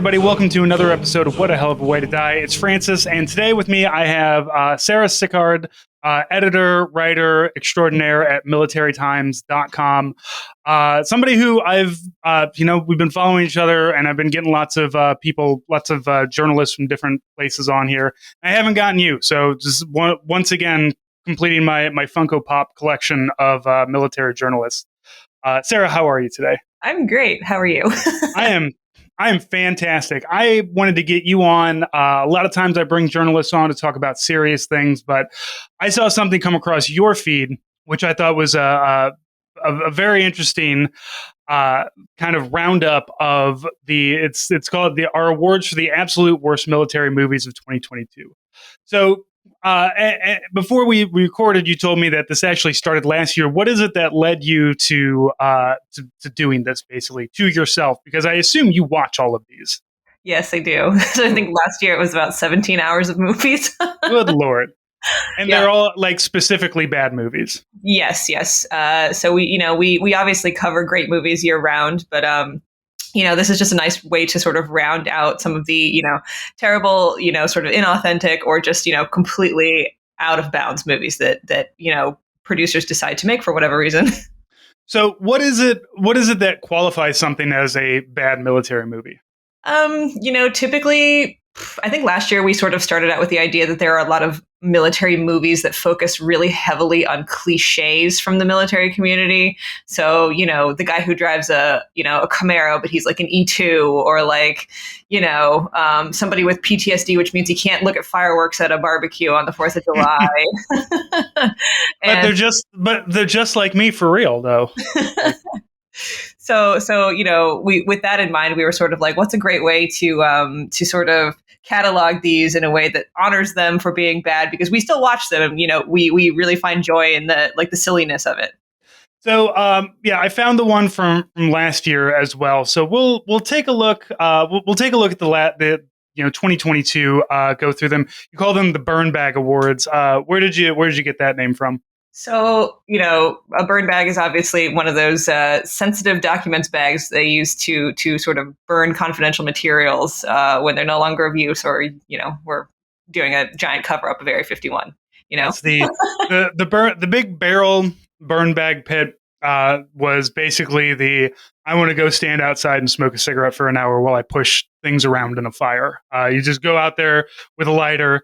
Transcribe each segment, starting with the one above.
everybody. Welcome to another episode of What a Hell of a Way to Die. It's Francis, and today with me I have Sarah Sicard, editor, writer extraordinaire at militarytimes.com. Somebody who we've been following each other, and I've been getting lots of journalists from different places on here. I haven't gotten you, so just once again, completing my Funko Pop collection of military journalists. Sarah, how are you today? I'm great. How are you? I am fantastic. I wanted to get you on. A lot of times I bring journalists on to talk about serious things, but I saw something come across your feed, which I thought was a very interesting kind of roundup of it's called our awards for the absolute worst military movies of 2022. So before we recorded, you told me that this actually started last year. What is it that led you to doing this, basically, to yourself? Because I assume you watch all of these. Yes, I do. So I think last year it was about 17 hours of movies. Good Lord. And they're all like specifically bad movies. Yes. So we obviously cover great movies year round, but this is just a nice way to sort of round out some of the, terrible, sort of inauthentic or just, completely out of bounds movies that producers decide to make for whatever reason. So what is it that qualifies something as a bad military movie? Typically, I think last year we sort of started out with the idea that there are a lot of military movies that focus really heavily on cliches from the military community. So, the guy who drives a Camaro, but he's like an E2, or like, somebody with PTSD, which means he can't look at fireworks at a barbecue on the 4th of July. But they're just like me for real, though. So we, with that in mind, we were sort of like, what's a great way to sort of catalog these in a way that honors them for being bad, because we still watch them, and we really find joy in the silliness of it. So I found the one from last year as well. So we'll take a look. We'll take a look at the 2022. Go through them. You call them the Burn Bag Awards. Where did you get that name from? So, a burn bag is obviously one of those sensitive documents bags they use to sort of burn confidential materials when they're no longer of use, or, we're doing a giant cover up of Area 51. It's the big barrel burn bag pit was basically I want to go stand outside and smoke a cigarette for an hour while I push things around in a fire. You just go out there with a lighter,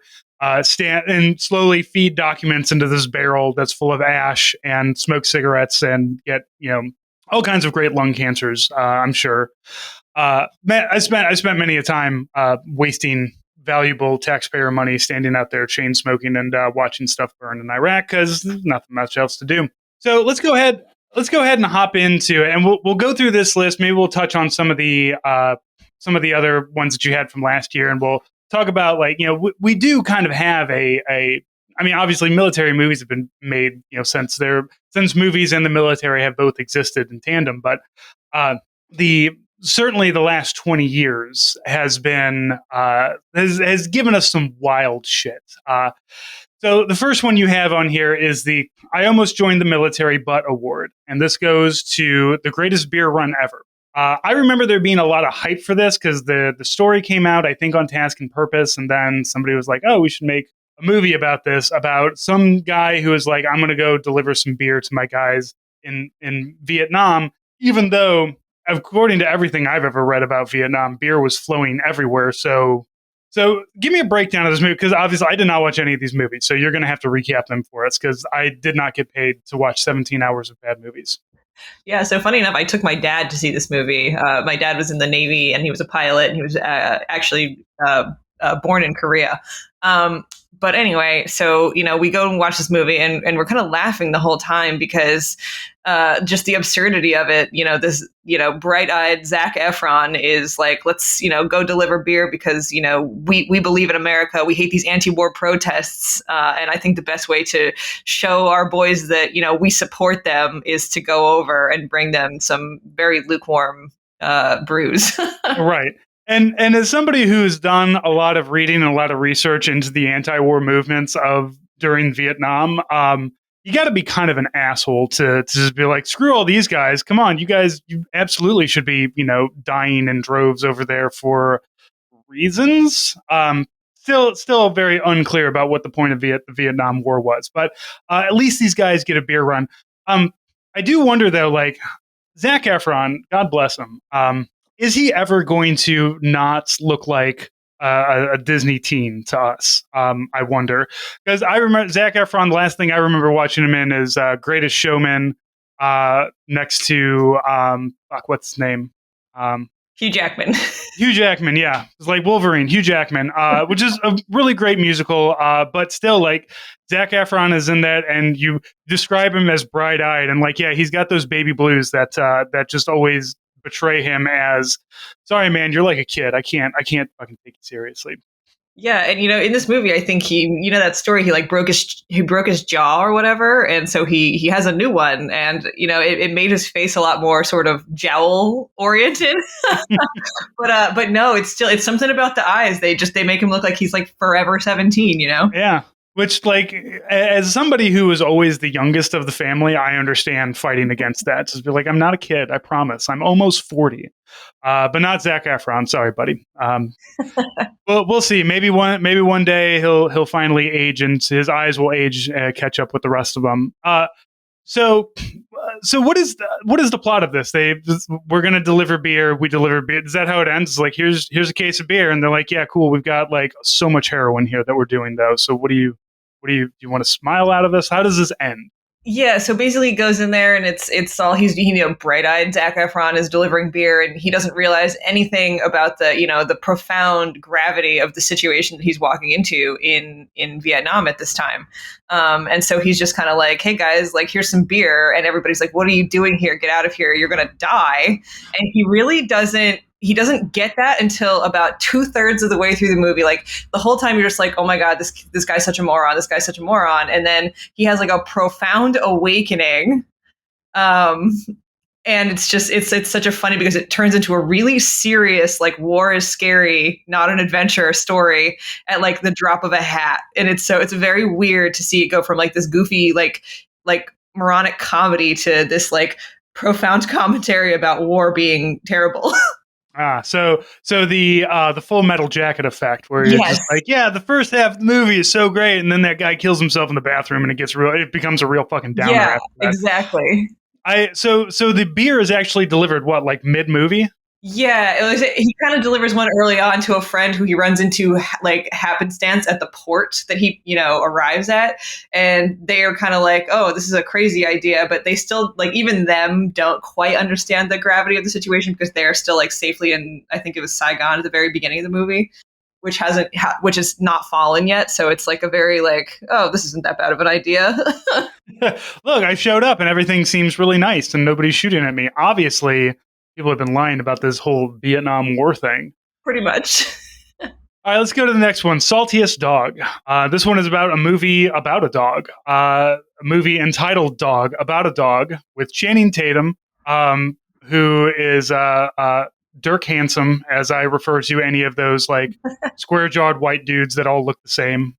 stand and slowly feed documents into this barrel that's full of ash, and smoke cigarettes and get all kinds of great lung cancers. I'm sure. I spent many a time wasting valuable taxpayer money standing out there chain smoking and watching stuff burn in Iraq because there's nothing much else to do. So let's go ahead and hop into it, and we'll go through this list. Maybe we'll touch on some of the other ones that you had from last year, and we'll talk about, we do kind of have obviously military movies have been made, since movies and the military have both existed in tandem, but certainly the last 20 years has been has given us some wild shit. So the first one you have on here is the I Almost Joined the Military But Award, and this goes to the greatest beer run ever. I remember there being a lot of hype for this because the story came out, I think, on Task and Purpose, and then somebody was like, oh, we should make a movie about this, about some guy who was like, I'm going to go deliver some beer to my guys in Vietnam, even though, according to everything I've ever read about Vietnam, beer was flowing everywhere. So give me a breakdown of this movie, because obviously I did not watch any of these movies, so you're going to have to recap them for us, because I did not get paid to watch 17 hours of bad movies. Yeah, so funny enough, I took my dad to see this movie. My dad was in the Navy, and he was a pilot, and he was actually born in Korea. But anyway, so, we go and watch this movie, and we're kind of laughing the whole time because just the absurdity of it. This, bright-eyed Zac Efron is like, let's, go deliver beer because, we believe in America. We hate these anti-war protests. And I think the best way to show our boys that, we support them is to go over and bring them some very lukewarm brews. Right. And as somebody who's done a lot of reading and a lot of research into the anti-war movements during Vietnam, you got to be kind of an asshole to just be like, screw all these guys. Come on, you guys, you absolutely should be, dying in droves over there for reasons. Still very unclear about what the point of the Vietnam War was, but at least these guys get a beer run. I do wonder though, like Zac Efron, God bless him, is he ever going to not look like a Disney teen to us? I wonder, because I remember Zac Efron. The last thing I remember watching him in is Greatest Showman, next to what's his name? Hugh Jackman. Hugh Jackman, yeah. It's like Wolverine, Hugh Jackman, which is a really great musical, but still, like, Zac Efron is in that, and you describe him as bright-eyed, and, like, yeah, he's got those baby blues that just always betray him as, sorry, man, you're like a kid. I can't fucking take you seriously. Yeah, and in this movie, I think that story, he broke his jaw or whatever, and so he has a new one, and it made his face a lot more sort of jowl oriented. but no, it's something about the eyes. They make him look like he's like forever 17. Yeah. Which, like, as somebody who was always the youngest of the family, I understand fighting against that. Just be like, I'm not a kid, I promise. I'm almost 40, but not Zac Efron. Sorry, buddy. Well, we'll see. Maybe one day he'll finally age, and his eyes will age, catch up with the rest of them. So what is the plot of this? We're going to deliver beer. We deliver beer. Is that how it ends? It's like, here's a case of beer, and they're like, yeah, cool. We've got like so much heroin here that we're doing though. So do you want to smile out of this? How does this end? Yeah, so basically he goes in there and it's all he's bright-eyed Zac Efron is delivering beer, and he doesn't realize anything about the profound gravity of the situation that he's walking into in Vietnam at this time. And so he's just kind of like, hey guys, like, here's some beer, and everybody's like, what are you doing here? Get out of here. You're going to die. And he really doesn't get that until about 2/3 of the way through the movie. Like, the whole time you're just like, oh my God, this guy's such a moron. This guy's such a moron. And then he has like a profound awakening. And it's such a funny, because it turns into a really serious, like, war is scary, not an adventure story at like the drop of a hat. And it's very weird to see it go from like this goofy, like moronic comedy to this like profound commentary about war being terrible. So the Full Metal Jacket effect, where you're just like, yeah, the first half of the movie is so great, and then that guy kills himself in the bathroom, and it becomes a real fucking downer. Yeah, exactly. So the beer is actually delivered like mid movie. Yeah, he kind of delivers one early on to a friend who he runs into like happenstance at the port that he arrives at, and they are kind of like, oh, this is a crazy idea, but they still, like, even them don't quite understand the gravity of the situation, because they're still like safely in, I think it was Saigon at the very beginning of the movie, which is not fallen yet. So it's like a very like, oh, this isn't that bad of an idea. Look, I showed up and everything seems really nice and nobody's shooting at me. Obviously, people have been lying about this whole Vietnam War thing. Pretty much. All right, let's go to the next one. Saltiest Dog. This one is about a movie about a dog. A movie entitled Dog, about a dog, with Channing Tatum, who is Dirk Handsome, as I refer to any of those like square-jawed white dudes that all look the same.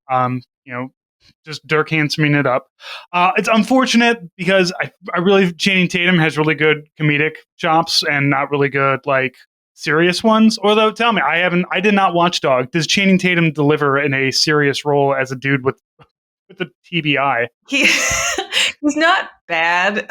Just Dirk Handsoming it up. It's unfortunate because I really, Channing Tatum has really good comedic chops and not really good like serious ones. Although, tell me, I did not watch Dog. Does Channing Tatum deliver in a serious role as a dude with the TBI? He's not bad.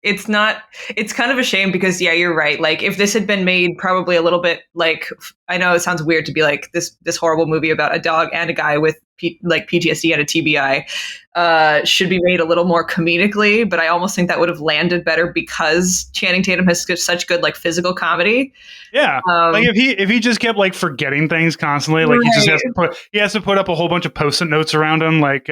It's kind of a shame because, yeah, you're right. Like, if this had been made probably a little bit like, I know it sounds weird to be like this horrible movie about a dog and a guy with PTSD and a TBI, should be made a little more comedically, but I almost think that would have landed better because Channing Tatum has such good like physical comedy. Yeah, like if he just kept like forgetting things constantly, like he just has to put up a whole bunch of post-it notes around him, like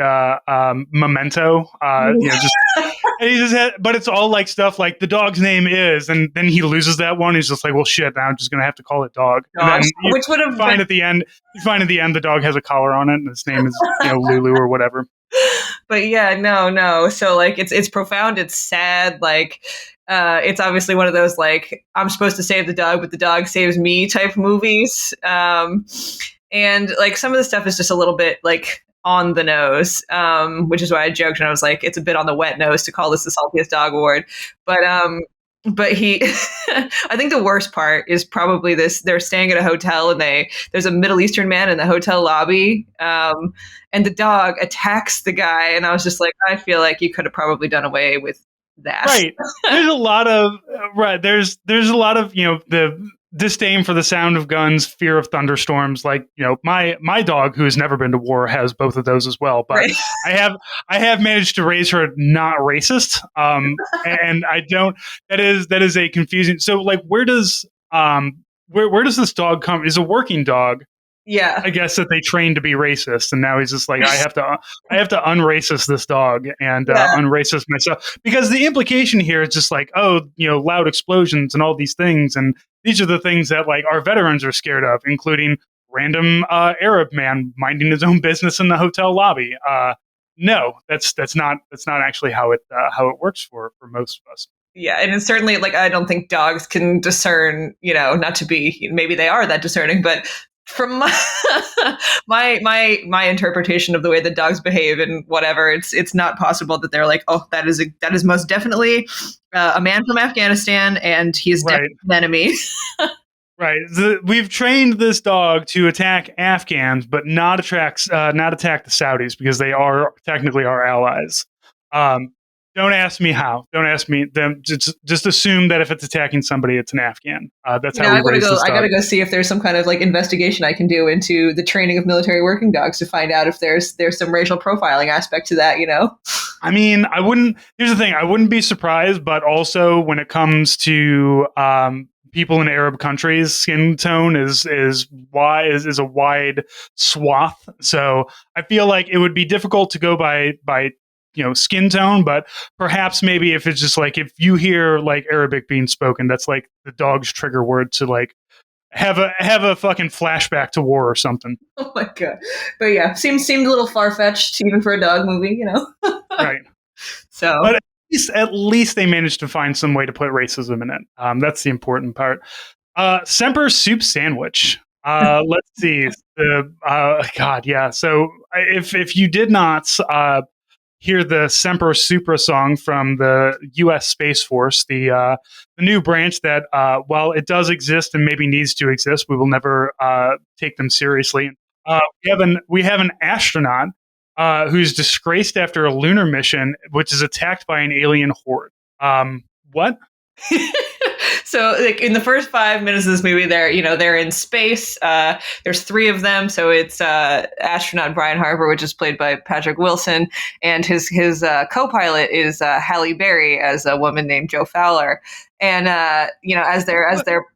memento. And he just but it's all like stuff like the dog's name is, and then he loses that one. He's just like, well, shit, now I'm just gonna have to call it Dog. And then which would have find at the end. You find at the end the dog has a collar on it, and its name is Lulu or whatever. But yeah, no. So like it's profound. It's sad. Like it's obviously one of those like I'm supposed to save the dog, but the dog saves me type movies. And like some of the stuff is just a little bit like on the nose, which is why I joked and I was like, it's a bit on the wet nose to call this the Saltiest Dog Award. But but he I think the worst part is probably this: they're staying at a hotel and there's a Middle Eastern man in the hotel lobby, and the dog attacks the guy, and I was just like, I feel like you could have probably done away with that. Right. There's a lot of right. There's a lot of the disdain for the sound of guns, fear of thunderstorms. Like my dog, who has never been to war, has both of those as well. But Right. I have managed to raise her not racist. And I don't. That is a confusing. So like, where does this dog come? Is a working dog. Yeah. I guess that they trained to be racist, and now he's just like, I have to unracist this dog and Yeah. unracist myself, because the implication here is just like, oh, loud explosions and all these things, and these are the things that like our veterans are scared of, including random Arab man minding his own business in the hotel lobby. No, that's not actually how it works for most of us. Yeah, and it's certainly like I don't think dogs can discern, not to be, maybe they are that discerning, but from my interpretation of the way that dogs behave and whatever, it's not possible that they're like, oh, that is most definitely a man from Afghanistan, and he's Right. definitely an enemy. Right. We've trained this dog to attack Afghans, but not attack the Saudis, because they are technically our allies. Don't ask me how. Don't ask me them. Just assume that if it's attacking somebody, it's an Afghan. That's how we raise this dog. I gotta go see if there's some kind of like investigation I can do into the training of military working dogs to find out if there's some racial profiling aspect to that. I mean, I wouldn't. Here's the thing: I wouldn't be surprised, but also when it comes to people in Arab countries, skin tone is a wide swath. So I feel like it would be difficult to go by skin tone, but perhaps maybe if it's just like, if you hear like Arabic being spoken, that's like the dog's trigger word to like have a fucking flashback to war or something. Oh my god! But yeah, seemed a little far fetched even for a dog movie, Right. So, but at least they managed to find some way to put racism in it. That's the important part. Semper Soup Sandwich. Let's see. God, yeah. So if you did not hear the Semper Supra song from the U.S. Space Force, the new branch that, while it does exist and maybe needs to exist, we will never take them seriously. We have an astronaut who's disgraced after a lunar mission, which is attacked by an alien horde. What? So like in the first 5 minutes of this movie, they're in space. There's 3 of them. So it's astronaut Brian Harper, which is played by Patrick Wilson, and his co-pilot is Halle Berry as a woman named Jo Fowler. And as they're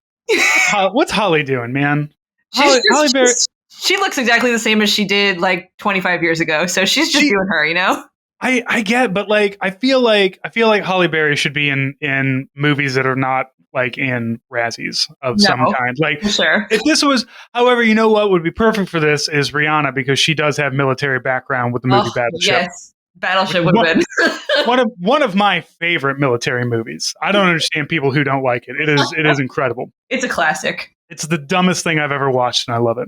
what's Holly doing, man? Halle Berry. She looks exactly the same as she did like 25 years ago. So she's just doing her, I get, but like I feel like Halle Berry should be in movies that are not like in Razzies of some kind. Like, sure. If this was, however, what would be perfect for this is Rihanna, because she does have military background with the movie Battleship. Yes, Battleship would have been one of my favorite military movies. I don't understand people who don't like it. It is incredible. It's a classic. It's the dumbest thing I've ever watched, and I love it.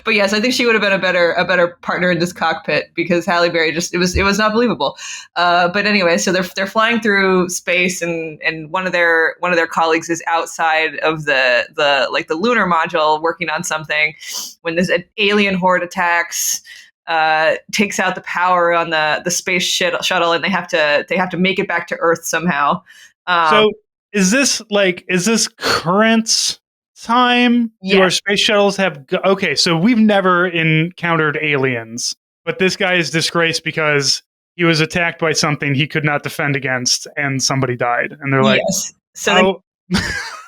But yes, I think she would have been a better partner in this cockpit, because Halle Berry it was not believable. But anyway, so they're flying through space, and one of their colleagues is outside of the lunar module working on something when this alien horde attacks, takes out the power on the space shuttle, and they have to make it back to Earth somehow. So is this current time? Yeah. Do our space shuttles have okay, so we've never encountered aliens, but this guy is disgraced because he was attacked by something he could not defend against, and somebody died, and they're like, yes. So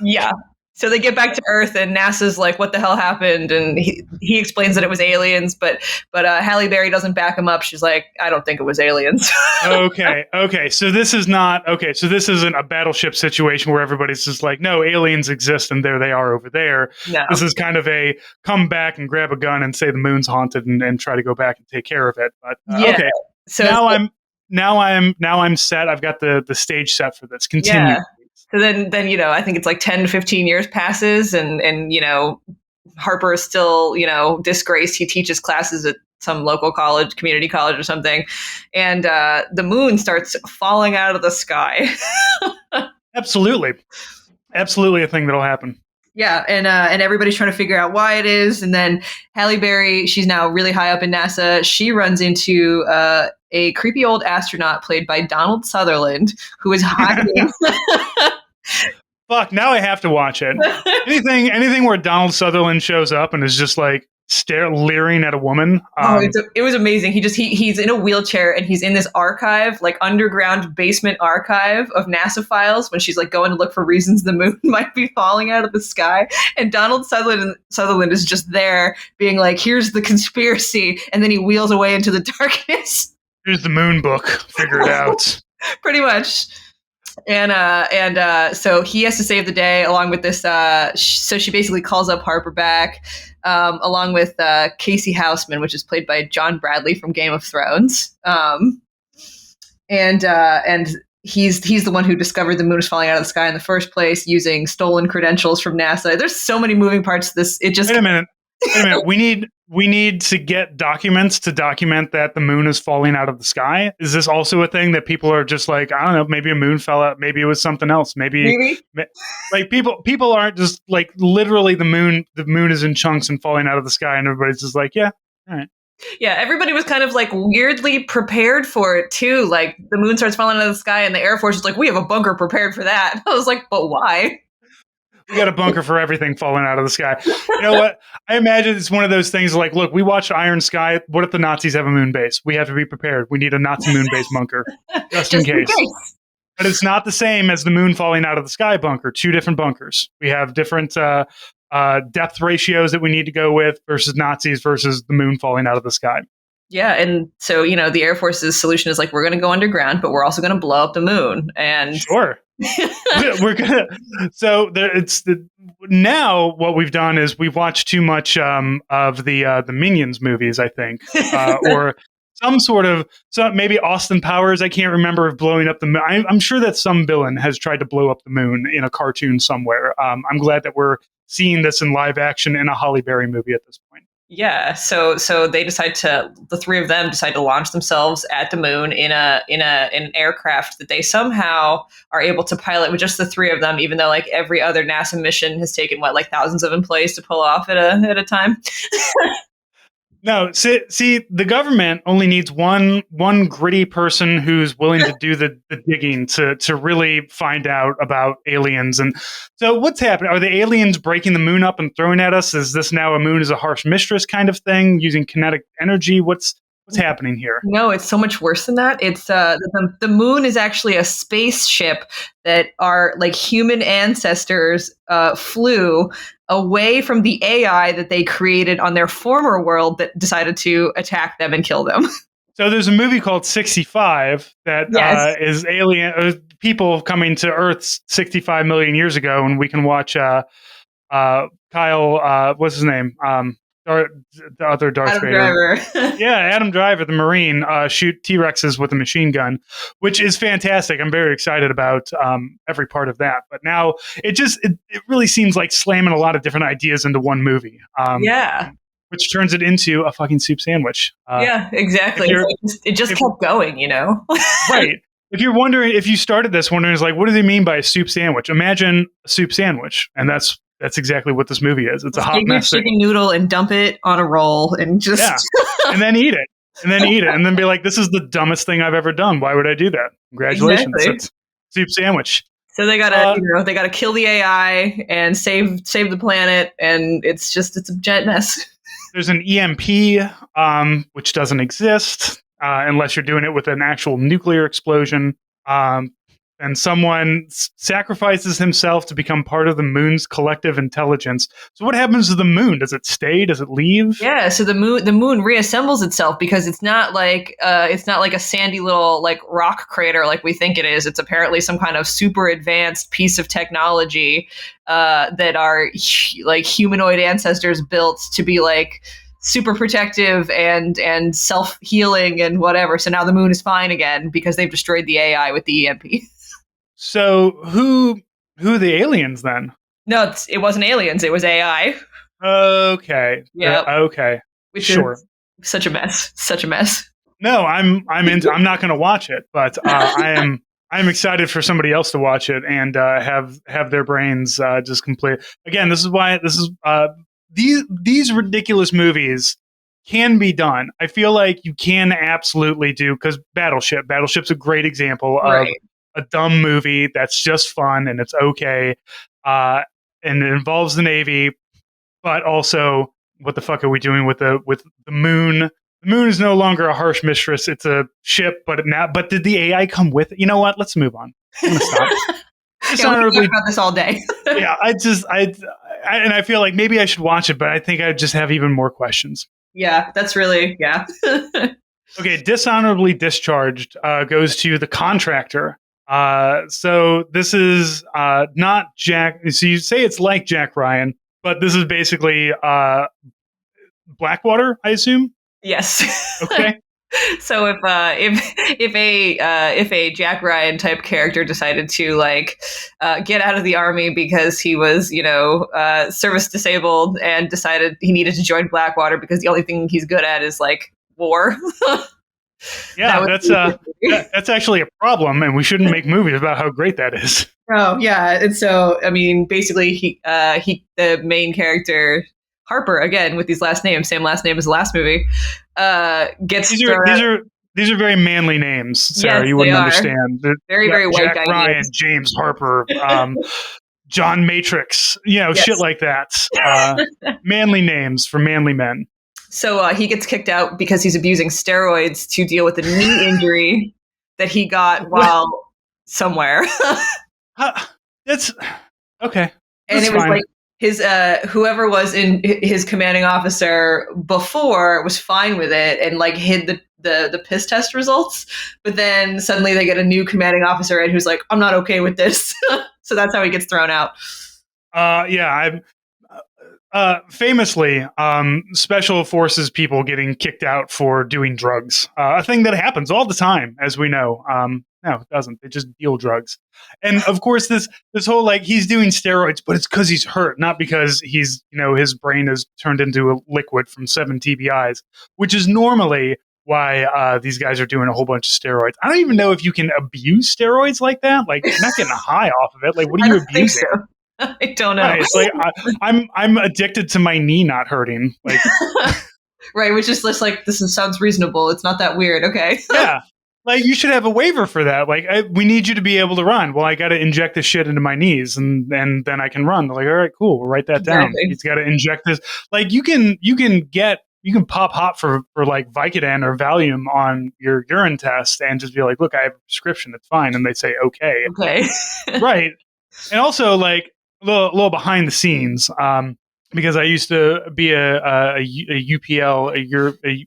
yeah. So they get back to Earth, and NASA's like, what the hell happened? And he explains that it was aliens, but Halle Berry doesn't back him up. She's like, I don't think it was aliens. Okay. So this is not, okay, so this isn't a Battleship situation where everybody's just like, no, aliens exist, and there they are over there. No. This is kind of a come back and grab a gun and say the moon's haunted and try to go back and take care of it. But okay. So now I'm set. I've got the stage set for this. Continue. Yeah. So then I think it's like 10 to 15 years passes, and Harper is still, disgraced. He teaches classes at some local college, community college or something, and the moon starts falling out of the sky. Absolutely. Absolutely a thing that'll happen. Yeah, and everybody's trying to figure out why it is, and then Halle Berry, she's now really high up in NASA. She runs into a creepy old astronaut played by Donald Sutherland, who is hiding. Fuck, now I have to watch it. Anything where Donald Sutherland shows up and is just like leering at a woman. It was amazing. He's in a wheelchair and he's in this archive, like underground basement archive of NASA files when she's like going to look for reasons the moon might be falling out of the sky. And Donald Sutherland is just there being like, here's the conspiracy. And then he wheels away into the darkness. Here's the moon book. Figure it out. Pretty much. And so he has to save the day along with this. So she basically calls up Harper back, along with Casey Houseman, which is played by John Bradley from Game of Thrones. And he's the one who discovered the moon was falling out of the sky in the first place using stolen credentials from NASA. There's so many moving parts to this. It just Wait a minute. We need to get documents to document that the moon is falling out of the sky. Is this also a thing that people are just like, I don't know, maybe a moon fell out, maybe it was something else, maybe? Like people aren't just like literally the moon is in chunks and falling out of the sky, and everybody's just like, yeah, all right. Yeah, everybody was kind of like weirdly prepared for it too. Like the moon starts falling out of the sky, and the Air Force is like, we have a bunker prepared for that. I was like, but why? We got a bunker for everything falling out of the sky. You know what? I imagine it's one of those things like, look, we watched Iron Sky. What if the Nazis have a moon base? We have to be prepared. We need a Nazi moon base bunker just in case. But it's not the same as the moon falling out of the sky bunker. Two different bunkers. We have different depth ratios that we need to go with versus Nazis versus the moon falling out of the sky. Yeah, and so, the Air Force's solution is like, we're going to go underground, but we're also going to blow up the moon. And sure. We're gonna. So now what we've done is we've watched too much of the Minions movies, I think, or some sort of maybe Austin Powers. I can't remember of blowing up the moon. I'm sure that some villain has tried to blow up the moon in a cartoon somewhere. I'm glad that we're seeing this in live action in a Halle Berry movie at this point. Yeah, so they the three of them decide to launch themselves at the moon in an aircraft that they somehow are able to pilot with just the three of them, even though like every other NASA mission has taken like thousands of employees to pull off at a time. No, see, the government only needs one gritty person who's willing to do the digging to really find out about aliens. And so what's happening? Are the aliens breaking the moon up and throwing at us? Is this now a moon is a harsh mistress kind of thing, using kinetic energy? What's happening here? No, it's so much worse than that. It's the moon is actually a spaceship that our like human ancestors flew away from the AI that they created on their former world that decided to attack them and kill them. So there's a movie called 65 that is alien people coming to Earth 65 million years ago, and we can watch Kyle. What's his name? The other Darth Adam Vader. Driver. Yeah, Adam Driver, the Marine, shoot T-Rexes with a machine gun, which is fantastic. I'm very excited about every part of that. But now it really seems like slamming a lot of different ideas into one movie. Which turns it into a fucking soup sandwich. Yeah, exactly. It just kept going, Right. If you're wondering, if you started this wondering, is like, what do they mean by a soup sandwich? Imagine a soup sandwich, and that's exactly what this movie is. It's a hot mess. Chicken noodle and dump it on a roll and just and then eat it. And then be like, this is the dumbest thing I've ever done. Why would I do that? Congratulations. Exactly. It's soup sandwich. So they gotta kill the AI and save the planet, and it's a jet mess. There's an EMP, which doesn't exist unless you're doing it with an actual nuclear explosion. And someone sacrifices himself to become part of the moon's collective intelligence. So what happens to the moon? Does it stay? Does it leave? Yeah, so the moon reassembles itself because it's not like a sandy little like rock crater like we think it is. It's apparently some kind of super advanced piece of technology that our like humanoid ancestors built to be like super protective and self-healing and whatever. So now the moon is fine again because they've destroyed the AI with the EMP. So who are the aliens then? No, it wasn't aliens. It was AI. Okay. Yeah. Okay. Which sure. Is such a mess. Such a mess. No, I'm not going to watch it, but I'm I'm excited for somebody else to watch it and have their brains just complete. Again, this is why these ridiculous movies can be done. I feel like you can absolutely do, because Battleship's a great example of Right. a dumb movie that's just fun and it's okay, and it involves the Navy, but also what the fuck are we doing with the moon? The moon is no longer a harsh mistress; it's a ship. But did the AI come with it? You know what? Let's move on. I'm gonna stop. Yeah, we can Dishonorably, talk about this all day. yeah. And I feel like maybe I should watch it, but I think I just have even more questions. Yeah, that's really Okay, dishonorably discharged goes to the contractor. So this is not Jack. So you say it's like Jack Ryan, but this is basically Blackwater, I assume. Yes. Okay. So if a Jack Ryan type character decided to get out of the army because he was service disabled and decided he needed to join Blackwater because the only thing he's good at is like war. Yeah, that's actually a problem, and we shouldn't make movies about how great that is. Oh yeah, and so I mean, basically, the main character Harper, again with these last names, same last name as the last movie, gets these are very manly names, Sarah. Yes, you wouldn't they are. understand. Very very white Jack guy Ryan, names. James Harper, John Matrix, Yes. shit like that. Manly names for manly men. So he gets kicked out because he's abusing steroids to deal with a knee injury that he got while somewhere. That's okay. And That's it was fine. like his whoever was in his commanding officer before was fine with it and like hid the piss test results, but then suddenly they get a new commanding officer and who's like, I'm not okay with this. So that's how he gets thrown out. Yeah, famously, special forces people getting kicked out for doing drugs, a thing that happens all the time, as we know. No, it doesn't. They just deal drugs. And of course, this whole like he's doing steroids, but it's because he's hurt, not because he's his brain is turned into a liquid from 7 TBIs, which is normally why these guys are doing a whole bunch of steroids. I don't even know if you can abuse steroids like that. Like, you're not getting a high off of it. Like, what are you abusing? So. I don't know. Right, it's like I'm addicted to my knee not hurting. Like, right, which is just like sounds reasonable. It's not that weird. Okay. yeah, like you should have a waiver for that. Like, we need you to be able to run. Well, I got to inject this shit into my knees, and then I can run. They're like, all right, cool, we'll write that down. He's got to inject this. Like, you can pop hot for like Vicodin or Valium on your urine test and just be like, look, I have a prescription. It's fine. And they say, okay. Right. And also like a little behind the scenes, because I used to be a UPL, a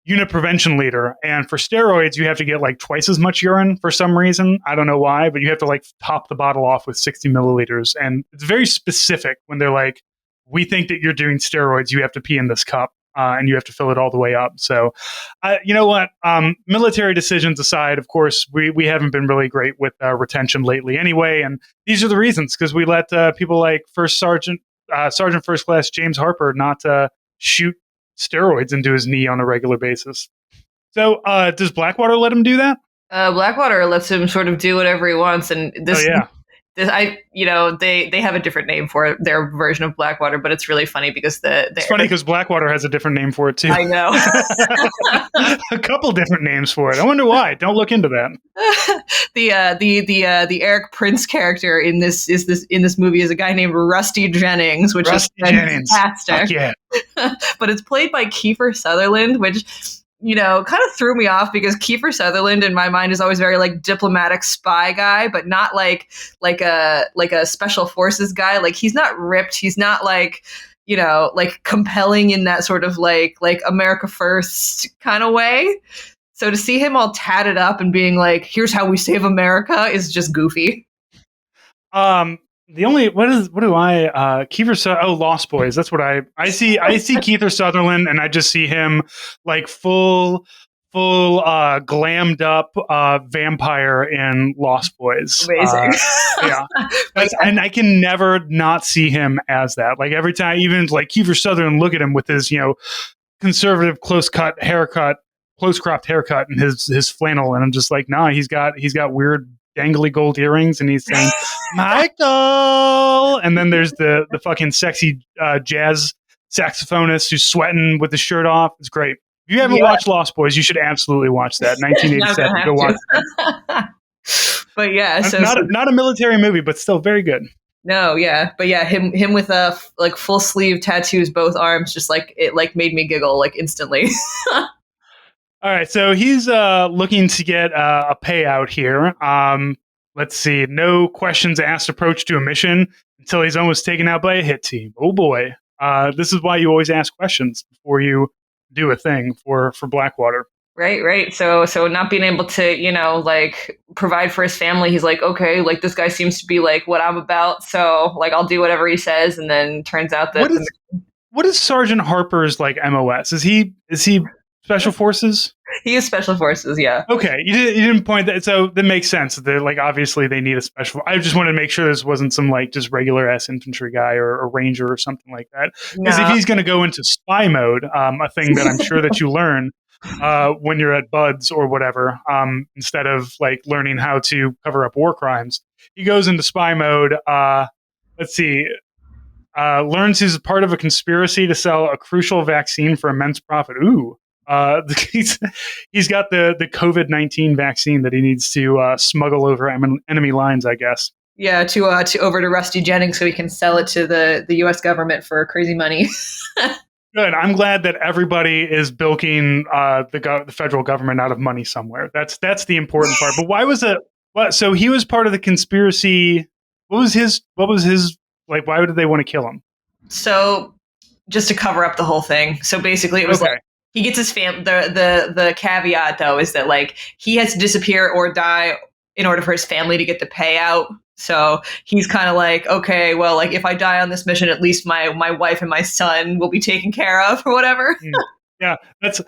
unit prevention leader. And for steroids, you have to get like twice as much urine for some reason. I don't know why, but you have to like top the bottle off with 60 milliliters. And it's very specific when they're like, we think that you're doing steroids. You have to pee in this cup. And you have to fill it all the way up. So, you know what? Military decisions aside, of course, we haven't been really great with retention lately anyway. And these are the reasons, because we let people like Sergeant First Class James Harper not shoot steroids into his knee on a regular basis. So does Blackwater let him do that? Blackwater lets him sort of do whatever he wants. And this, oh, yeah. They have a different name for their version of Blackwater, but it's really funny because it's funny because Blackwater has a different name for it too. I know. A couple different names for it. I wonder why. Don't look into that. The Eric Prince character in this movie is a guy named Rusty Jennings, which is fantastic. Yeah. But it's played by Kiefer Sutherland, which kind of threw me off because Kiefer Sutherland in my mind is always very like diplomatic spy guy, but not like a special forces guy. Like he's not ripped. He's not like, like compelling in that sort of like America First kind of way. So to see him all tatted up and being like, here's how we save America is just goofy. The only Kiefer Lost Boys. That's what I see. I see Kiefer Sutherland, and I just see him like full glammed up vampire in Lost Boys. Amazing. Yeah, and I can never not see him as that. Like every time, even like Kiefer Sutherland, look at him with his conservative close cropped haircut, and his flannel, and I'm just like, nah, he's got weird dangly gold earrings, and he's saying Michael, and then there's the fucking sexy jazz saxophonist who's sweating with his shirt off. It's great. If you haven't watched Lost Boys, you should absolutely watch that. 1987. Go watch that. But yeah, so not a military movie, but still very good. No, yeah, but yeah, him with like full sleeve tattoos, both arms, just like it like made me giggle like instantly. All right, so he's looking to get a payout here. Let's see, no questions asked approach to a mission until he's almost taken out by a hit team. Oh boy, this is why you always ask questions before you do a thing for Blackwater. Right. So not being able to, like provide for his family, he's like, okay, like this guy seems to be like what I'm about, so like I'll do whatever he says, and then turns out that what is Sergeant Harper's like MOS? Is he Special Forces? He is Special Forces, yeah. Okay, you didn't point that, so that makes sense. They're like obviously they need a special. I just wanted to make sure this wasn't some like just regular ass infantry guy or a ranger or something like that. Because if he's going to go into spy mode, a thing that I'm sure that you learn when you're at Buds or whatever, instead of like learning how to cover up war crimes, he goes into spy mode. Let's see. Learns he's part of a conspiracy to sell a crucial vaccine for immense profit. Ooh. He's got the COVID-19 vaccine that he needs to smuggle over enemy lines, I guess. Yeah, to over to Rusty Jennings so he can sell it to the U.S. government for crazy money. Good. I'm glad that everybody is bilking the federal government out of money somewhere. That's the important part. But why was it? What? So he was part of the conspiracy. What was his? Like? Why did they want to kill him? So just to cover up the whole thing. So basically, it was like. He gets his the caveat though is that like he has to disappear or die in order for his family to get the payout. So he's kind of like, okay, well, like if I die on this mission, at least my wife and my son will be taken care of or whatever. Yeah, that's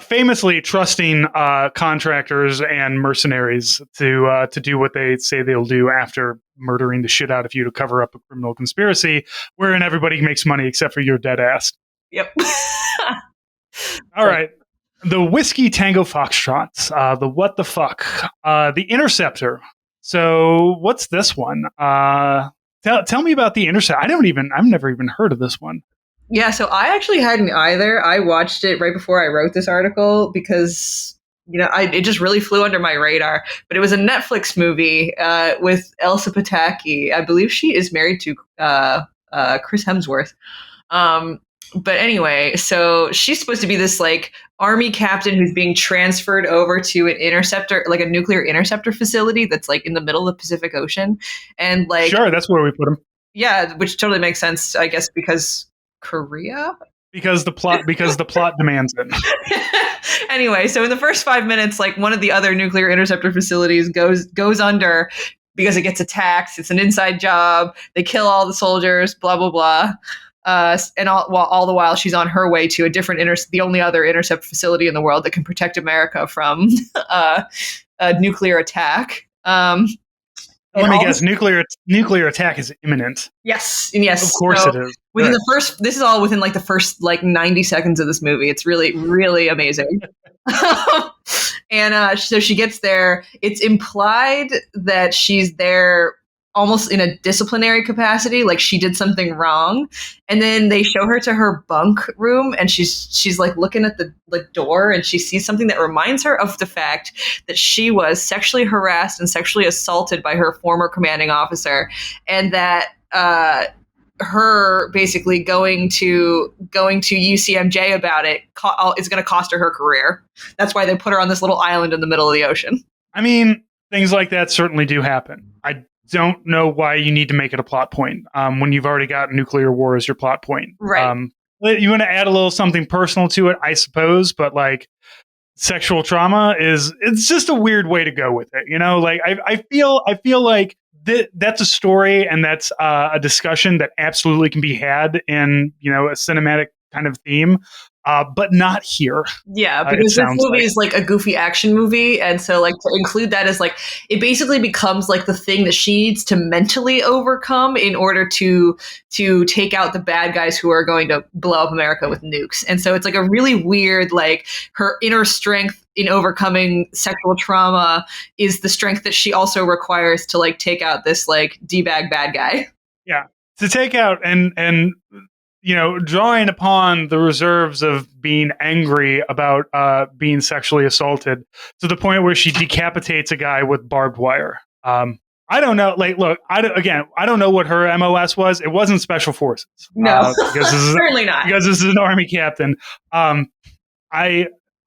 famously trusting contractors and mercenaries to do what they say they'll do after murdering the shit out of you to cover up a criminal conspiracy, wherein everybody makes money except for your dead ass. Yep. All right. The Whiskey Tango Foxtrots. The What the Fuck. The Interceptor. So what's this one? Tell me about the Interceptor. I've never even heard of this one. Yeah, so I actually hadn't either. I watched it right before I wrote this article because it just really flew under my radar. But it was a Netflix movie with Elsa Pataky. I believe she is married to Chris Hemsworth. But anyway, so she's supposed to be this like army captain who's being transferred over to an interceptor, like a nuclear interceptor facility that's like in the middle of the Pacific Ocean. And like, sure, that's where we put him. Yeah, which totally makes sense, I guess, because Korea? Because the plot demands it. Anyway, so in the first 5 minutes, like one of the other nuclear interceptor facilities goes under because it gets attacked. It's an inside job. They kill all the soldiers, blah, blah, blah. And all the while she's on her way to a different the only other intercept facility in the world that can protect America from a nuclear attack. Let me guess. Nuclear attack is imminent. Yes. Of course it is. Within this is all within like the first like 90 seconds of this movie. It's really, really amazing. And so she gets there. It's implied that she's there almost in a disciplinary capacity, like she did something wrong. And then they show her to her bunk room and she's like looking at the door and she sees something that reminds her of the fact that she was sexually harassed and sexually assaulted by her former commanding officer. And that her basically going to UCMJ about it is going to cost her career. That's why they put her on this little island in the middle of the ocean. I mean, things like that certainly do happen. I don't know why you need to make it a plot point when you've already got nuclear war as your plot point. Right. You want to add a little something personal to it, I suppose, but like sexual trauma it's just a weird way to go with it. Like I feel like that's a story and that's a discussion that absolutely can be had in, a cinematic kind of theme. But not here. Yeah, because this movie is like a goofy action movie. And so like to include that as like, it basically becomes like the thing that she needs to mentally overcome in order to take out the bad guys who are going to blow up America with nukes. And so it's like a really weird, like her inner strength in overcoming sexual trauma is the strength that she also requires to like take out this like D-bag bad guy. Yeah, to take out and drawing upon the reserves of being angry about being sexually assaulted to the point where she decapitates a guy with barbed wire. I don't know. Like, look, I don't know what her MOS was. It wasn't special forces. No, because this is certainly not. Because this is an army captain.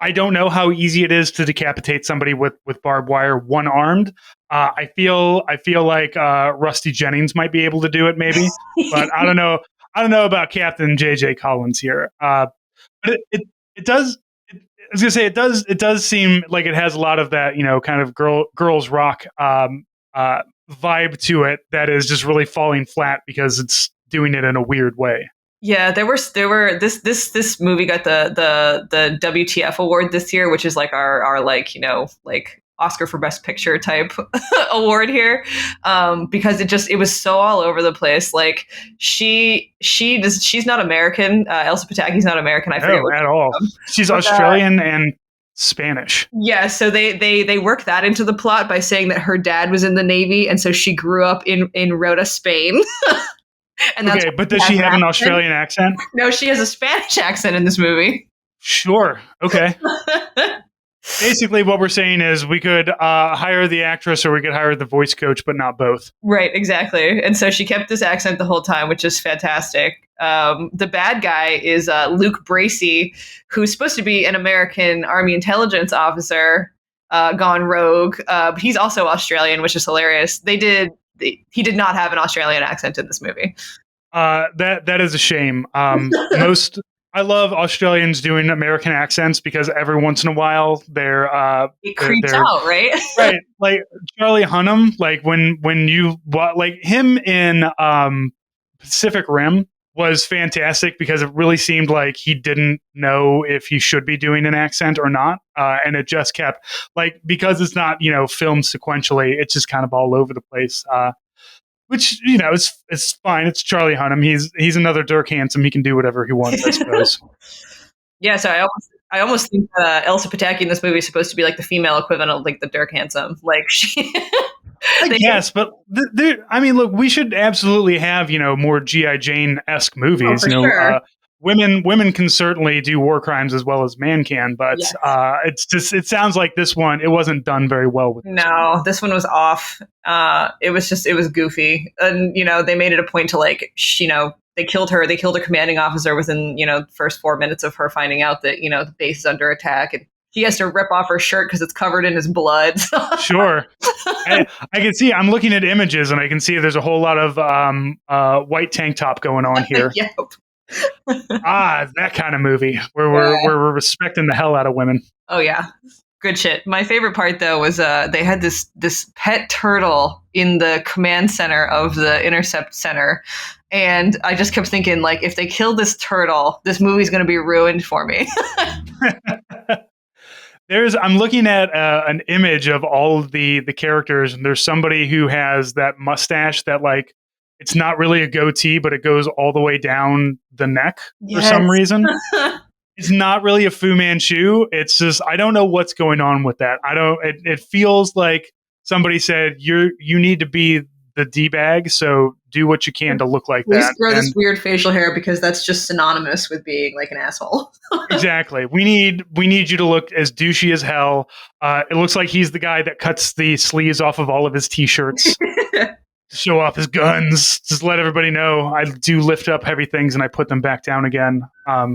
I don't know how easy it is to decapitate somebody with barbed wire one armed. I feel like Rusty Jennings might be able to do it, maybe, but I don't know. I don't know about Captain J.J. Collins here. But it does. I was gonna say it does seem like it has a lot of that kind of girls rock vibe to it that is just really falling flat because it's doing it in a weird way. Yeah, there were this movie got the WTF award this year, which is like our like like Oscar for Best Picture type award here, because it was so all over the place. Like she's not American. Elsa Pataki's not American. I forget at all. She's Australian and Spanish. Yeah, so they work that into the plot by saying that her dad was in the Navy, and so she grew up in Rota, Spain. And okay, but does she have an Australian accent? No, she has a Spanish accent in this movie. Sure. Okay. Basically, what we're saying is we could hire the actress or we could hire the voice coach, but not both. Right, exactly. And so she kept this accent the whole time, which is fantastic. The bad guy is Luke Bracey, who's supposed to be an American Army intelligence officer gone rogue. But he's also Australian, which is hilarious. He did not have an Australian accent in this movie. That is a shame. I love Australians doing American accents because every once in a while it creeps out, right? Right, like Charlie Hunnam, like when you like him in Pacific Rim was fantastic because it really seemed like he didn't know if he should be doing an accent or not, and it just kept like because it's not filmed sequentially, it's just kind of all over the place. Which it's fine. It's Charlie Hunnam. He's another Dirk Handsome. He can do whatever he wants, I suppose. Yeah, so I almost think Elsa Pataki in this movie is supposed to be like the female equivalent of like the Dirk Handsome. Like she. Yes, but I mean, look, we should absolutely have more G.I. Jane-esque movies. Oh, for sure. Women can certainly do war crimes as well as man can, but yes. It sounds like this one, it wasn't done very well with this one was off. It was goofy. And, they made it a point to like, they killed her commanding officer within, the first 4 minutes of her finding out that, the base is under attack. And he has to rip off her shirt because it's covered in his blood. Sure. I can see, I'm looking at images and I can see there's a whole lot of white tank top going on here. Yep. That kind of movie where we're respecting the hell out of women. Oh yeah, good shit. My favorite part though was they had this pet turtle in the command center of the intercept center, and I just kept thinking like if they kill this turtle, this movie's going to be ruined for me. I'm looking at an image of all of the characters, and there's somebody who has that mustache that like. It's not really a goatee, but it goes all the way down the neck for some reason. It's not really a Fu Manchu. It's just I don't know what's going on with that. It feels like somebody said you need to be the D-bag, so do what you can to look like that. Grow this weird facial hair because that's just synonymous with being like an asshole. Exactly. We need you to look as douchey as hell. It looks like he's the guy that cuts the sleeves off of all of his t-shirts. Show off his guns. Just let everybody know I do lift up heavy things and I put them back down again.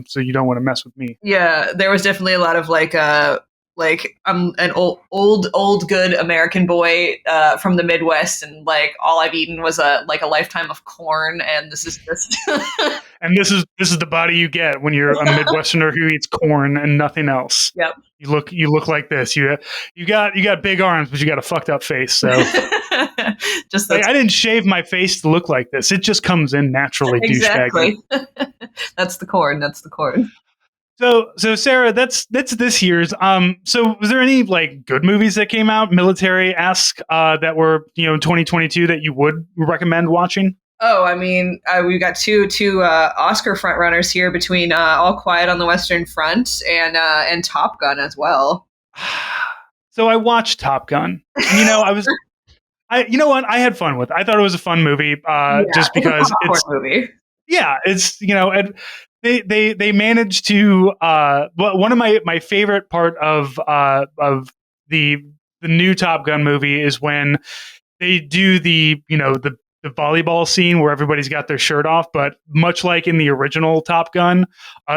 So you don't want to mess with me. Yeah, there was definitely a lot of like I'm an old good American boy from the Midwest, and like all I've eaten was a lifetime of corn, and this is just. And this is the body you get when you're a Midwesterner who eats corn and nothing else. Yep. You look like this. You got big arms, but you got a fucked up face. So just I didn't shave my face to look like this. It just comes in naturally. Exactly. That's the corn. So Sarah, that's this year's. So was there any like good movies that came out, military-esque, that were 2022 that you would recommend watching? Oh, I mean, we've got two Oscar frontrunners here between All Quiet on the Western Front and Top Gun as well. So I watched Top Gun, and you know what, I had fun with it. I thought it was a fun movie, Yeah, just it's a because popcorn it's movie. yeah, it's and they managed to but one of my favorite part of the the new Top Gun movie is when they do the volleyball scene where everybody's got their shirt off, but much like in the original Top Gun,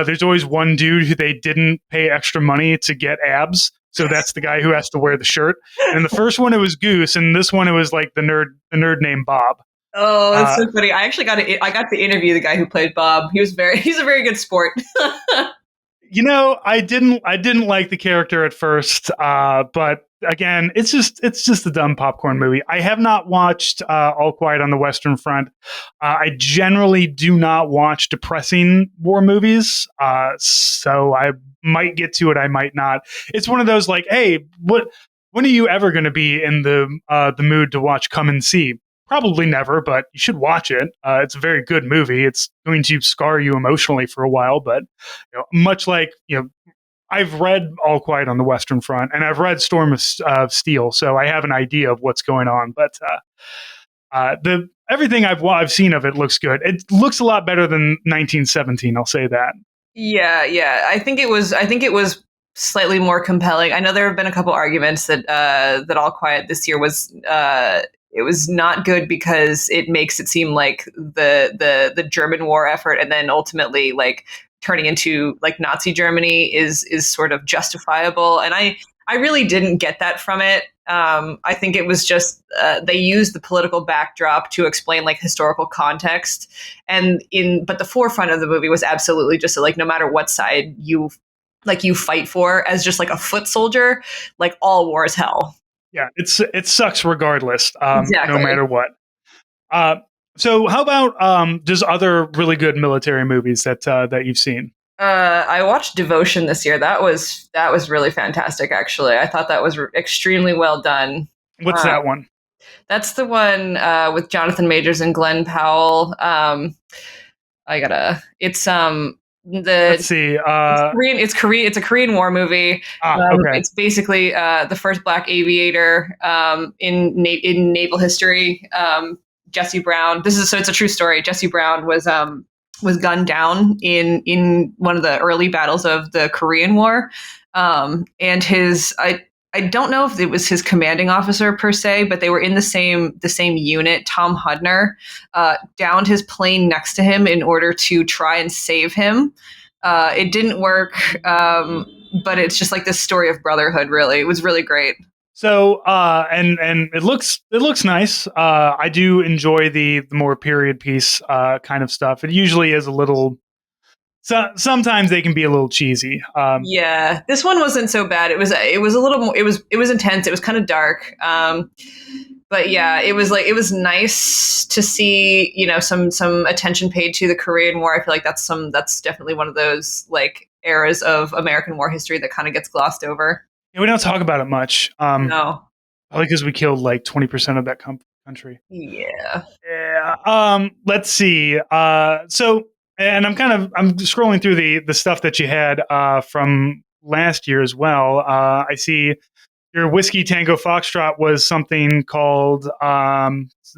there's always one dude who they didn't pay extra money to get abs. So that's the guy who has to wear the shirt. And in the first one, it was Goose, and this one, it was like the nerd named Bob. Oh, that's Uh, so funny. I actually I got to interview the guy who played Bob. He's a very good sport. I didn't like the character at first, but again, it's just a dumb popcorn movie. I have not watched All Quiet on the Western Front. I generally do not watch depressing war movies, so I might get to it, I might not. It's one of those like, hey, when are you ever going to be in the mood to watch Come and See? Probably never, but you should watch it. It's a very good movie. It's going to scar you emotionally for a while, but much like I've read All Quiet on the Western Front, and I've read Storm of Steel, so I have an idea of what's going on. But the everything I've seen of it looks good. It looks a lot better than 1917. I'll say that. Yeah, yeah. I think it was slightly more compelling. I know there have been a couple arguments that that All Quiet this year was it was not good because it makes it seem like the German war effort and then ultimately like turning into like Nazi Germany is sort of justifiable. And I really didn't get that from it. I think it was just they used the political backdrop to explain like historical context, and in but the forefront of the movie was absolutely just like no matter what side you fight for as just like a foot soldier, like all war is hell. Yeah, it sucks regardless, no Exactly. matter what. Uh, so how about just other really good military movies that you've seen? I watched Devotion this year. That was really fantastic. Actually, I thought that was extremely well done. What's Uh, that one? that's the one with Jonathan Majors and Glenn Powell. I gotta. Let's The see. it's Korean. It's Korean. It's a Korean War movie. Okay. It's basically the first black aviator in naval history. Jesse Brown. It's a true story. Jesse Brown was gunned down in one of the early battles of the Korean War, and his I don't know if it was his commanding officer per se, but they were in the same unit. Tom Hudner downed his plane next to him in order to try and save him. It didn't work, but it's just like this story of brotherhood. Really, it was really great. So and it looks nice. I do enjoy the more period piece kind of stuff. It usually is a little. Sometimes they can be a little cheesy. Yeah, this one wasn't so bad. It was a little more. It was intense. It was kind of dark. But yeah, it was nice to see some attention paid to the Korean War. I feel like that's definitely one of those like eras of American war history that kind of gets glossed over. Yeah, we don't talk about it much. No. Probably because we killed like 20% of that country. Yeah. Yeah. Let's see. So, and I'm scrolling through the stuff that you had from last year as well. I see your Whiskey Tango Foxtrot was something called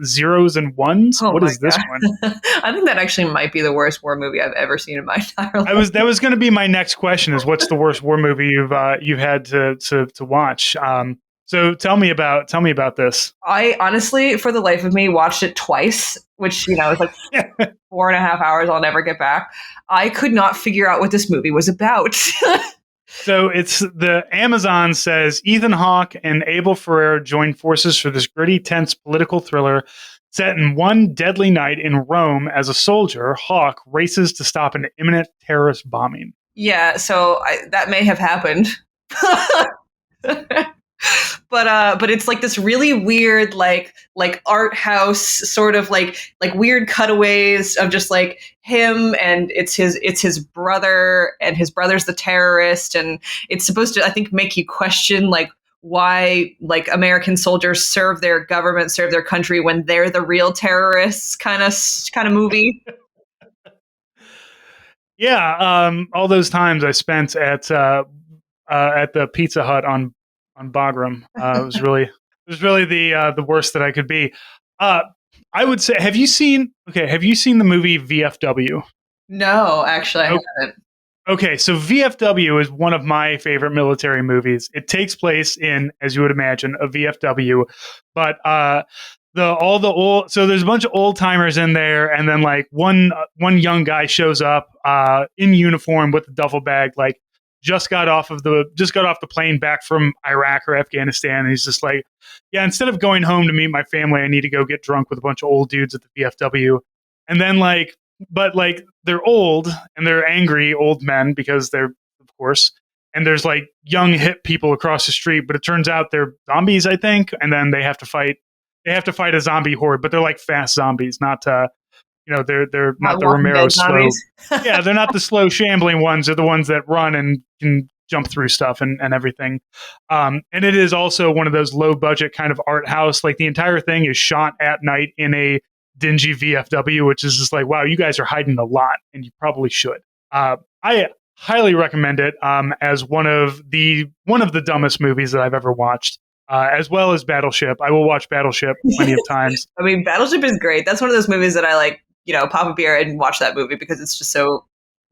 Zeros and Ones. Oh What my is this one? god. I think that actually might be the worst war movie I've ever seen in my entire I life. was That was going to be my next question: is what's the worst war movie you've had to watch? So tell me about this. I honestly, for the life of me, watched it twice, which is like 4.5 hours I'll never get back. I could not figure out what this movie was about. So it's the Amazon says Ethan Hawke and Abel Ferrara join forces for this gritty, tense political thriller set in one deadly night in Rome. As a soldier, Hawke races to stop an imminent terrorist bombing. Yeah, so that may have happened. But it's like this really weird like art house sort of like weird cutaways of just like him, and it's his brother, and his brother's the terrorist, and it's supposed to, I think, make you question like why like American soldiers serve their country when they're the real terrorists kind of movie. Yeah, all those times I spent at at the Pizza Hut on Bagram. It was really the worst that I could be. Uh, I would say, have you seen? Okay, have you seen the movie VFW? No, actually, I haven't. Okay, so VFW is one of my favorite military movies. It takes place in, as you would imagine, a VFW, but the old, so there's a bunch of old timers in there, and then like one young guy shows up in uniform with a duffel bag, like just got off the plane back from Iraq or Afghanistan, and he's just like, yeah, instead of going home to meet my family, I need to go get drunk with a bunch of old dudes at the VFW, and then like but like they're old and they're angry old men because they're of course, and there's like young hip people across the street, but it turns out they're zombies, I think, and then they have to fight a zombie horde, but they're like fast zombies, not they're not Not the Walking Romero Dead slow. zombies. Yeah, they're not the slow shambling ones, they're the ones that run and can jump through stuff and everything. And it is also one of those low budget kind of art house, like the entire thing is shot at night in a dingy VFW, which is just like, wow, you guys are hiding a lot, and you probably should. I highly recommend it as one of the dumbest movies that I've ever watched, as well as Battleship. I will watch Battleship plenty of times. I mean, Battleship is great. That's one of those movies that I like, pop a beer and watch that movie because it's just so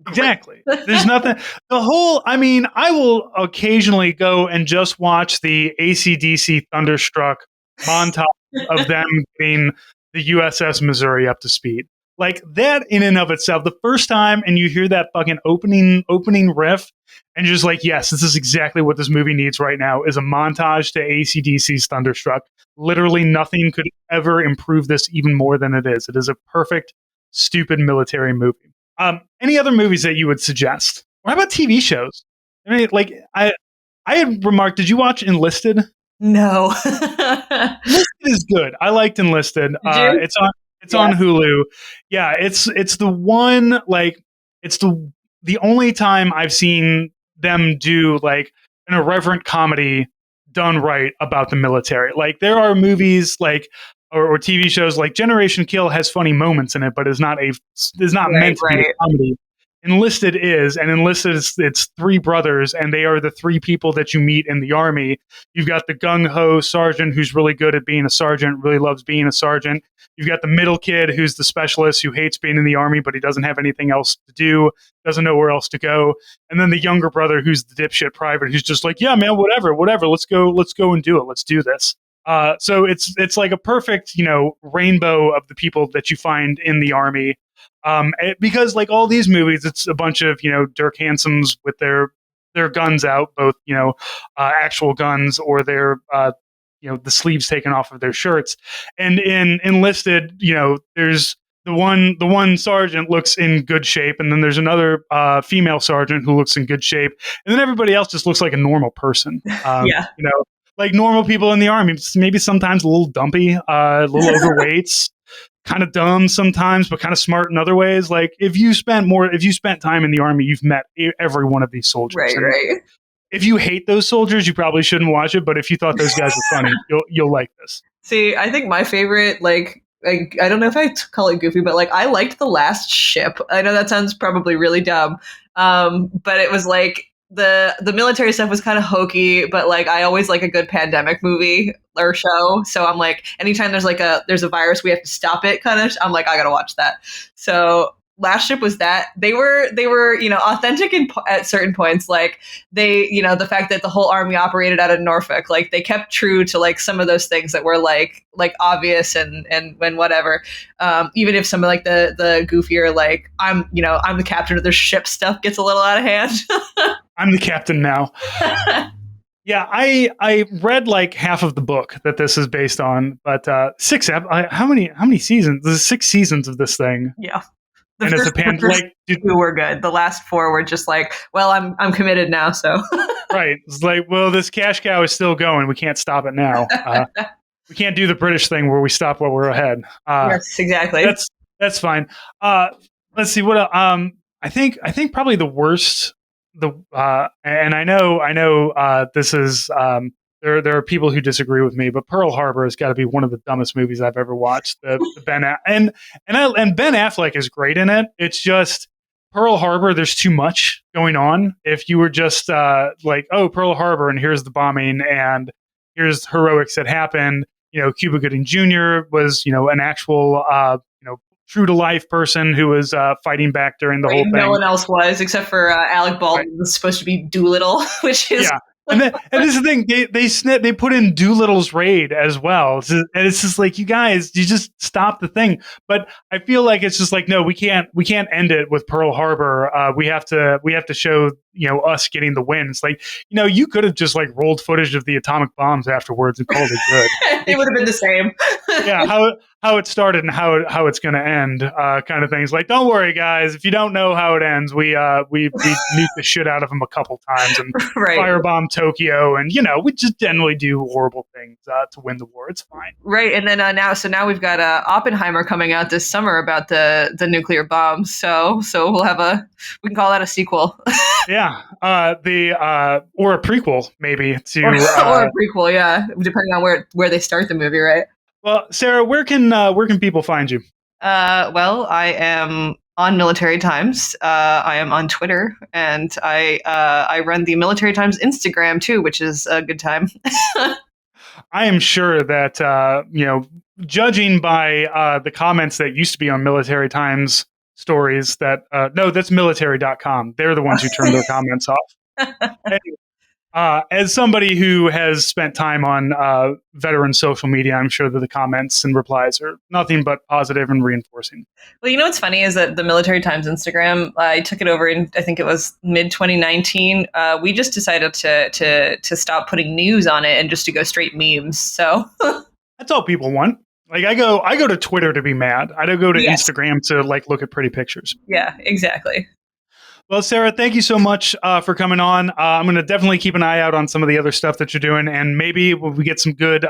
great. Exactly. There's nothing. I mean, I will occasionally go and just watch the AC/DC Thunderstruck montage of them getting the USS Missouri up to speed. Like that in and of itself, the first time and you hear that fucking opening riff, and you're just like, yes, this is exactly what this movie needs right now, is a montage to AC/DC's Thunderstruck. Literally nothing could ever improve this even more than it is. It is a perfect, stupid military movie. Any other movies that you would suggest? Or how about TV shows? I mean, like I had remarked, did you watch Enlisted? No. Enlisted is good. I liked Enlisted. Did you? It's on Hulu. Yeah, it's the one, like it's the only time I've seen them do like an irreverent comedy done right about the military. Like there are movies like or TV shows like Generation Kill has funny moments in it, but is not meant to be a comedy. Enlisted is, and Enlisted is, it's three brothers, and they are the three people that you meet in the army. You've got the gung-ho sergeant who's really good at being a sergeant, really loves being a sergeant. You've got the middle kid who's the specialist who hates being in the army, but he doesn't have anything else to do, doesn't know where else to go. And then the younger brother who's the dipshit private who's just like, yeah, man, whatever, let's go and do it. Let's do this. So it's like a perfect, rainbow of the people that you find in the army. Because like all these movies, it's a bunch of Dirk Handsom's with their guns out, both actual guns or their the sleeves taken off of their shirts. And in Enlisted, there's the one sergeant looks in good shape, and then there's another female sergeant who looks in good shape, and then everybody else just looks like a normal person. Yeah. Like normal people in the army, maybe sometimes a little dumpy, a little overweight, kind of dumb sometimes, but kind of smart in other ways. Like if you spent time in the army, you've met every one of these soldiers. Right. If you hate those soldiers, you probably shouldn't watch it. But if you thought those guys were funny, you'll like this. See, I think my favorite, I don't know if I call it goofy, but like I liked The Last Ship. I know that sounds probably really dumb, but it was like the military stuff was kind of hokey, but like I always like a good pandemic movie or show. So I'm like, anytime there's a virus, we have to stop it kind of. I'm like, I gotta watch that. So Last Ship was that. They were authentic at certain points. Like they, the fact that the whole army operated out of Norfolk, like they kept true to like some of those things that were like obvious and when whatever. Even if some of like the goofier, like I'm the captain of the ship stuff gets a little out of hand. I'm the captain now. Yeah, I read like half of the book that this is based on, but how many seasons? There's 6 seasons of this thing. Yeah. And it's a like two were good. The last 4 were just like, well, I'm committed now, so. Right. It's like, well, this cash cow is still going. We can't stop it now. We can't do the British thing where we stop while we're ahead. Yes, exactly. That's fine. Let's see what. I think probably the worst. And I know this is there are people who disagree with me, but Pearl Harbor has got to be one of the dumbest movies I've ever watched. The Ben Ben Affleck is great in it. It's just Pearl Harbor, there's too much going on. If you were just like, oh, Pearl Harbor, and here's the bombing, and here's heroics that happened. Cuba Gooding Jr. was, an actual, true to life person who was fighting back during the whole thing. No one else was except for Alec Baldwin was supposed to be Doolittle, which is And this is the thing, they put in Doolittle's raid as well, and it's just like, you guys, you just stop the thing. But I feel like it's just like, no, we can't end it with Pearl Harbor. We have to show us getting the wins. Like, you could have just like rolled footage of the atomic bombs afterwards and called it good. It would have been the same. Yeah, how it started and how it's going to end, kind of things. Like, don't worry, guys, if you don't know how it ends, we nuke the shit out of them a couple times and firebomb Tokyo, and we just generally do horrible things to win the war. It's fine, right? And then now we've got Oppenheimer coming out this summer about the nuclear bombs. So we can call that a sequel. Yeah, or a prequel maybe to or a prequel, yeah, depending on where they start the movie, right? Well, Sarah, where can people find you? Well, I am on Military Times. I am on Twitter, and I run the Military Times Instagram too, which is a good time. I am sure that judging by the comments that used to be on Military Times stories, that no, that's military.com. They're the ones who turned their comments off. Anyway, as somebody who has spent time on veteran social media, I'm sure that the comments and replies are nothing but positive and reinforcing. Well, what's funny is that the Military Times Instagram, I took it over in, I think it was mid 2019. We just decided to stop putting news on it and just to go straight memes. So that's all people want. Like, I go to Twitter to be mad. I don't go to Instagram to like look at pretty pictures. Yeah, exactly. Well, Sarah, thank you so much for coming on. I'm going to definitely keep an eye out on some of the other stuff that you're doing, and maybe when we get some good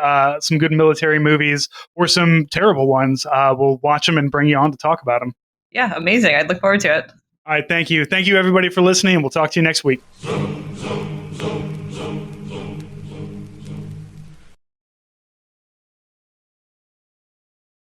military movies or some terrible ones, we'll watch them and bring you on to talk about them. Yeah, amazing. I'd look forward to it. All right, thank you. Thank you, everybody, for listening, and we'll talk to you next week.